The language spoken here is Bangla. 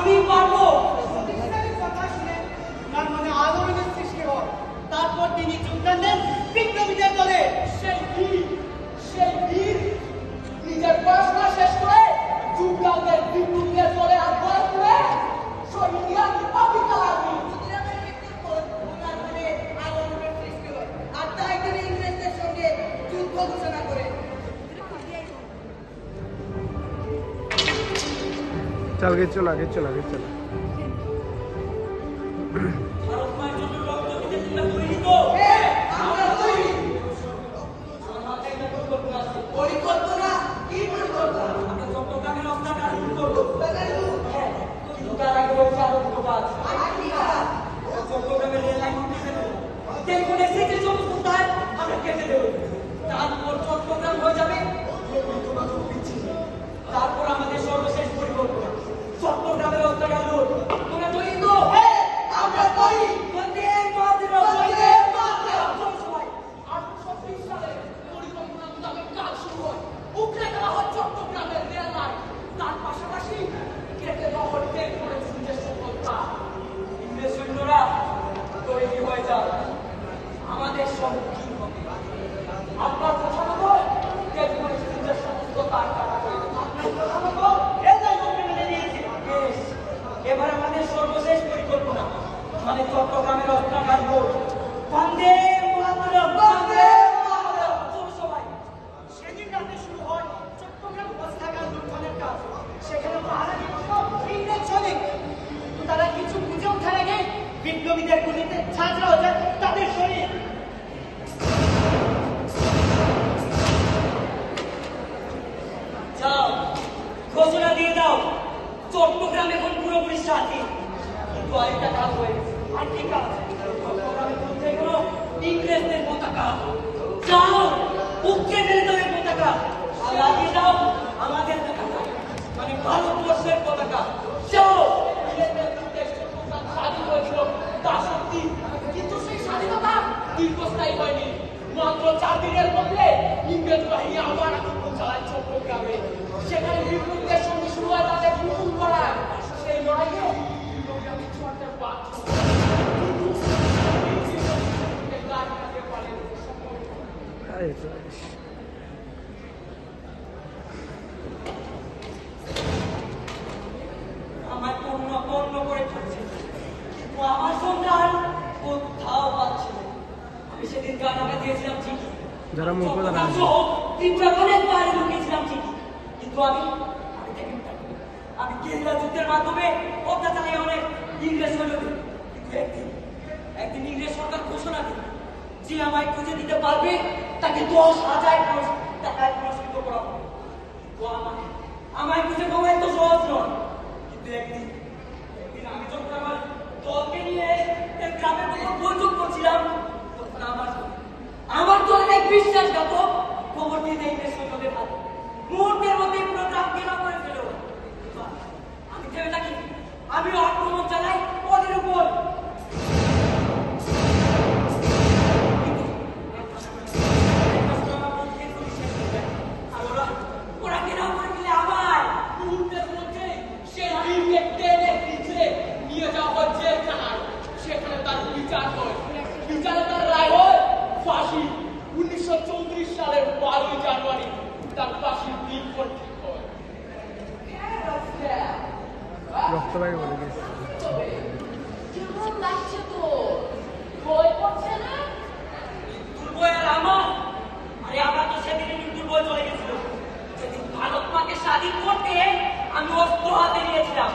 আমি পারবো। কথা শুনে তার মনে আলোড়নের সৃষ্টি হয়। তারপর তিনি যোগদান দেন বিপ্লবীদের দলে। সেই বীর নিজের পড়াশোনা শেষ করে যুবরাজদের বিপ্লবীদের দলে আহ্বান করে শহীদিয়া রিপাবলিকান আর্মি আর তাই তিনি ইংরেজদের সঙ্গে যুদ্ধ ঘোষণা করে। চল গেছো না গেছো না গেছো না ভারত মায়ের জন্য রক্ত দিতে তোমরা তৈরি তো? আমরা তৈরি। আমার মাথায় একটা পরিকল্পনা আছে। পরিকল্পনা কি পরিকল্পনা? আমরা চট্টগ্রামের অস্ত্রাগার লুট করবো। হ্যাঁ, কিন্তু তার আগে রয়েছে আরো দুটো কাজ। আর কি কাজ? আমরা চট্টগ্রামের রেল লাইন কেটে দেবো। টেলিফোনে সেই যে সমস্ত তার আমরা কেটে দেবো। তারপর চট্টগ্রাম হয়ে যাবে যোগাযোগ বিচ্ছিন্ন। তারপর আমাদের সর্বশেষ পরিকল্পনা চট্টগ্রামের অস্ত্রাগার লুট। তোমরা তৈরি তো? আমরা তৈরি। বন্দে মাতরম, বন্দে মাতরম। চলো সবাই। 1830 সালে পরিকল্পনা মোতাবেক কাজ শুরু হয়। উপড়ে দেওয়া হয় চট্টগ্রামের রেল লাইন। তার পাশাপাশি কেটে দেওয়া হয় টেলিফোনের সুযোগের সফলতা। ইংরেজ সৈন্যরা তৈরি হয়ে যায় আমাদের সম্মুখীন হবে। আপনার কথা মতো টেলিফোনের সুযোগের সমস্ত তার কাটা হয়ে যাবে। আপনার কথা মতো রেল লাইন উপড়ে মেলে দিয়েছে। বেশ, এবার আমাদের সর্বশেষ পরিকল্পনা মানে চট্টগ্রামের অস্ত্রাগার লুট। বন্দে মাতরম, বন্দে মাতরম। চলো সবাই। সেদিন রাতে শুরু হয় চট্টগ্রাম অস্ত্রাগার লুণ্ঠনের কাজ। সেখানে পাহারা দিত ইংরেজ সৈনিক। কিন্তু তারা কিছু বুঝে ওঠার আগে বিপ্লবীদের গুলিতে ঝাঁঝরা হয়ে যায় তাদের শরীর। যাও, ঘোষণা দিয়ে দাও চট্টগ্রাম এখন পুরোপুরি স্বাধীন। কিন্তু আরেকটা কাজ হয়ে গেছে। আর কি কাজ? চট্টগ্রামের মধ্যে কোনো ইংরেজদের পতাকা। যাও, উপচে ফেলে দাও এই পতাকা আর লাগিয়ে দাও আমাদের পতাকা, মানে ভারতবর্ষের পতাকা। যাও, ইংরেজদের বিরুদ্ধে চট্টগ্রাম স্বাধীন হয়েছিল তা সত্যি, কিন্তু সেই স্বাধীনতা দীর্ঘস্থায়ী হয়নি। মাত্র 4 দিনের মধ্যে ইংরেজ বাহিনী আবার আক্রমণ চালায় চট্টগ্রামে। সেখানে বিপ্লবীদের সঙ্গে শুরু হয় তাদের বিপুল লড়াই। সেই লড়াইয়ে বিপ্লবীরা পিছু হটতে বাধ্য হয়। কিন্তু এই গাড়ি কাটতে পারে সময়। আমার পূর্ণ করে থাকছে, কিন্তু আমার সন্তান কোথাও পাচ্ছে না। আমি সেদিন গানাকে দিয়েছিলাম ঠিকই, যারা মুখ দ্বারা ত্রিপুরাখানের পাহাড়ে লুকিয়েছিলাম ঠিকই, কিন্তু আমি দেখিনি তাকে। আমি গেরিলা যুদ্ধের মাধ্যমে হত্যা চালাই অনেক ইংরেজ সৈন্যদের। কিন্তু একদিন ইংরেজ সরকার ঘোষণা দিল যে আমায় খুঁজে দিতে পারবে তাকে 10,000 টাকায় পুরস্কৃত করা হবে। কিন্তু আমায় খুঁজে পাওয়া এত সহজ নয়। কিন্তু একদিন আমি যখন আমার দলকে নিয়ে গ্রামের কোথাও বৈঠক করছিলাম, তখন আমার দলের এক বিশ্বাসঘাতক খবর দিয়ে দেয় ইংরেজ সৈন্যদের হাতে। মুহূর্তের মধ্যে পুরো গ্রাম ঘেরাও করে ফেলো। আমি থেমে থাকি, আমি আক্রমণ চালাই ওদের উপর। ওরা ঘেরাও করে ফেলে আবার মুহূর্তের মধ্যে সেই বীরকে টেনে পিছলে নিয়ে যাওয়া হয় জেলখানায়। সেখানে তার বিচার হয়। বিচারে তার রায় হয় ফাঁসি। 1934 সালের 12 জানুয়ারি তার ফাঁসির দিনক্ষণ ঠিক হয়। রক্ত বাইরে বলে গেছে। কেমন লাগছে তো? ভয় করছে না? দুর্বল আর আমার, আরে আমরা তো সেদিনে মৃত্যুর বই চলে গেছিল। সেদিন ভারত মাকে স্বাধীন করতে আমি অস্ত্র হাতে নিয়েছিলাম।